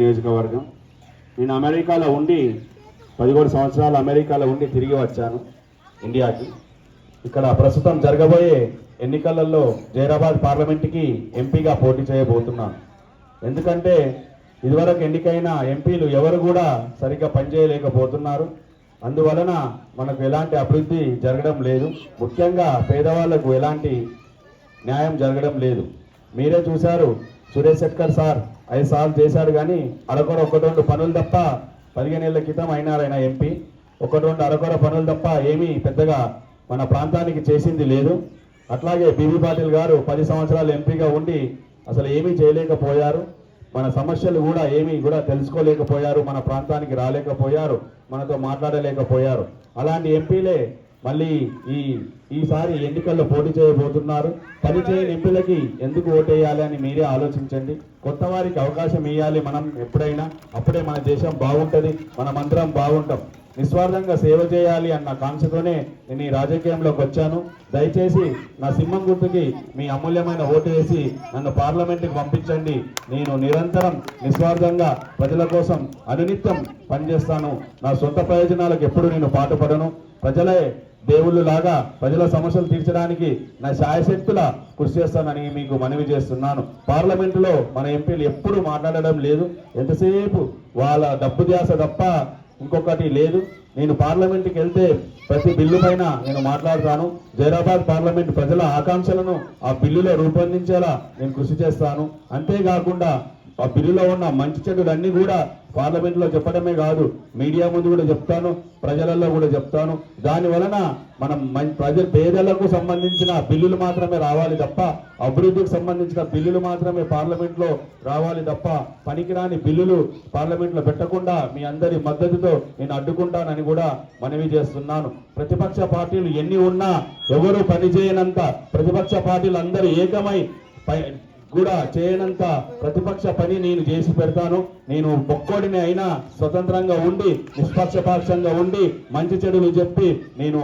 నియోజకవర్గం. నేను అమెరికాలో ఉండి 11 సంవత్సరాలు అమెరికాలో ఉండి తిరిగి వచ్చాను ఇండియాకి. ఇక్కడ ప్రస్తుతం జరగబోయే ఎన్నికలలో జైరాబాద్ పార్లమెంట్కి ఎంపీగా పోటీ చేయబోతున్నాను. ఎందుకంటే ఇదివరకు ఎన్నికైన ఎంపీలు ఎవరు కూడా సరిగ్గా పనిచేయలేకపోతున్నారు. అందువలన మనకు ఎలాంటి అభివృద్ధి జరగడం లేదు. ముఖ్యంగా పేదవాళ్లకు ఎలాంటి న్యాయం జరగడం లేదు. మీరే చూశారు, సురేష్ శెట్కర్ సార్ 5 సార్లు చేశాడు, కానీ అరకొర 1-2 పనులు తప్ప 15 ఏళ్ల క్రితం అయినారు ఆయన ఎంపీ. 1-2 అరకొర పనులు తప్ప ఏమీ పెద్దగా మన ప్రాంతానికి చేసింది లేదు. అట్లాగే బీబీ పాటిల్ గారు 10 సంవత్సరాలు ఎంపీగా ఉండి అసలు ఏమీ చేయలేకపోయారు. మన సమస్యలు కూడా ఏమీ కూడా తెలుసుకోలేకపోయారు, మన ప్రాంతానికి రాలేకపోయారు, మనతో మాట్లాడలేకపోయారు. అలాంటి ఎంపీలే మళ్ళీ ఈసారి ఎన్నికల్లో పోటీ చేయబోతున్నారు. పనిచేయని ఎంపీలకి ఎందుకు ఓటేయాలి అని మీరే ఆలోచించండి. కొత్త వారికి అవకాశం ఇవ్వాలి మనం ఎప్పుడైనా, అప్పుడే మన దేశం బాగుంటుంది, మనమందరం బాగుంటాం. నిస్వార్థంగా సేవ చేయాలి అన్న కాంక్షతోనే నేను ఈ రాజకీయంలోకి వచ్చాను. దయచేసి నా సింహం గుర్తుకి మీ అమూల్యమైన ఓటు వేసి నన్ను పార్లమెంట్కి పంపించండి. నేను నిరంతరం నిస్వార్థంగా ప్రజల కోసం అనునిత్యం పనిచేస్తాను. నా సొంత ప్రయోజనాలకు ఎప్పుడు నేను పాటుపడను. ప్రజలే దేవుళ్ళు లాగా ప్రజల సమస్యలు తీర్చడానికి నా శాయశక్తుల కృషి చేస్తానని మీకు మనవి చేస్తున్నాను. పార్లమెంటులో మన ఎంపీలు ఎప్పుడు మాట్లాడడం లేదు, ఎంతసేపు వాళ్ళ డబ్బు ధ్యాస తప్ప ఇంకొకటి లేదు. నేను పార్లమెంట్కి వెళ్తే ప్రతి బిల్లు పైన నేను మాట్లాడతాను. జైరాబాద్ పార్లమెంట్ ప్రజల ఆకాంక్షలను ఆ బిల్లులో రూపొందించేలా నేను కృషి చేస్తాను. అంతేకాకుండా ఆ బిల్లులో ఉన్న మంచి చెడులన్నీ కూడా పార్లమెంట్లో చెప్పడమే కాదు, మీడియా ముందు కూడా చెప్తాను, ప్రజలలో కూడా చెప్తాను. దాని వలన మనం పేదలకు సంబంధించిన బిల్లులు మాత్రమే రావాలి తప్ప, అభివృద్ధికి సంబంధించిన బిల్లులు మాత్రమే పార్లమెంట్లో రావాలి తప్ప, పనికిరాని బిల్లులు పార్లమెంట్లో పెట్టకుండా మీ అందరి మద్దతుతో నేను అడ్డుకుంటానని కూడా మనవి చేస్తున్నాను. ప్రతిపక్ష పార్టీలు ఎన్ని ఉన్నా ఎవరు పనిచేయనంత, ప్రతిపక్ష పార్టీలు అందరూ ఏకమై కూడా చేయనంత ప్రతిపక్ష పని నేను చేసి పెడతాను. నేను ఒక్కోడిని అయినా స్వతంత్రంగా ఉండి, నిష్పక్షపాతంగా ఉండి, మంచి చెడులు చెప్పి నేను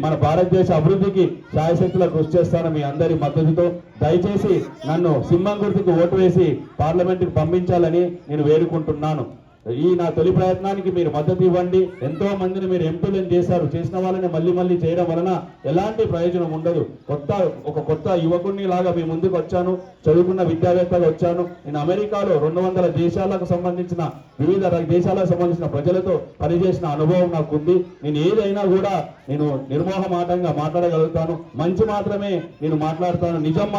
మన భారతదేశ అభివృద్ధికి శాయశక్తుల కృషి చేస్తాను మీ అందరి మద్దతుతో. దయచేసి నన్ను సింహం గుర్తుకు ఓటు వేసి పార్లమెంట్కి పంపించాలని నేను వేడుకుంటున్నాను. ఈ నా తొలి ప్రయత్నానికి మీరు మద్దతు ఇవ్వండి. ఎంతో మందిని మీరు ఎంపీలను చేశారు, చేసిన వాళ్ళని మళ్ళీ మళ్ళీ చేయడం వలన ఎలాంటి ప్రయోజనం ఉండదు. ఒక కొత్త యువకుడిని లాగా మీ ముందుకు వచ్చాను, చదువుకున్న విద్యావేత్తగా వచ్చాను. నేను అమెరికాలో 200 దేశాలకు సంబంధించిన వివిధ దేశాలకు సంబంధించిన ప్రజలతో పనిచేసిన అనుభవం నాకు ఉంది. నేను ఏదైనా కూడా నేను నిర్మోహమాటంగా మాట్లాడగలుగుతాను. మంచి మాత్రమే నేను మాట్లాడతాను, నిజం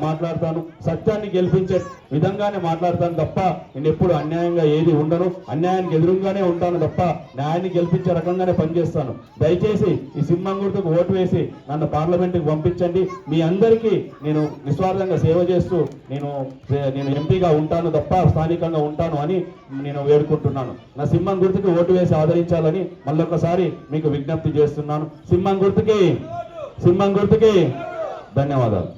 మాట్లాడతాను, సత్యాన్ని గెలిపించే విధంగానే మాట్లాడతాను తప్ప నేను ఎప్పుడు అన్యాయంగా ఏది ఉండను. అన్యాయానికి ఎదురుగానే ఉంటాను తప్ప న్యాయాన్ని గెలిపించే రకంగానే పనిచేస్తాను. దయచేసి ఈ సింహం గుర్తుకు ఓటు వేసి నన్ను పార్లమెంట్కి పంపించండి. మీ అందరికీ నేను నిస్వార్థంగా సేవ చేస్తూ నేను ఎంపీగా ఉంటాను తప్ప స్థానికంగా ఉంటాను అని నేను వేడుకుంటున్నాను. నా సింహం గుర్తుకి ఓటు వేసి ఆదరించాలని మళ్ళొకసారి మీకు విజ్ఞప్తి చేస్తున్నాను. సింహం గుర్తుకి ధన్యవాదాలు.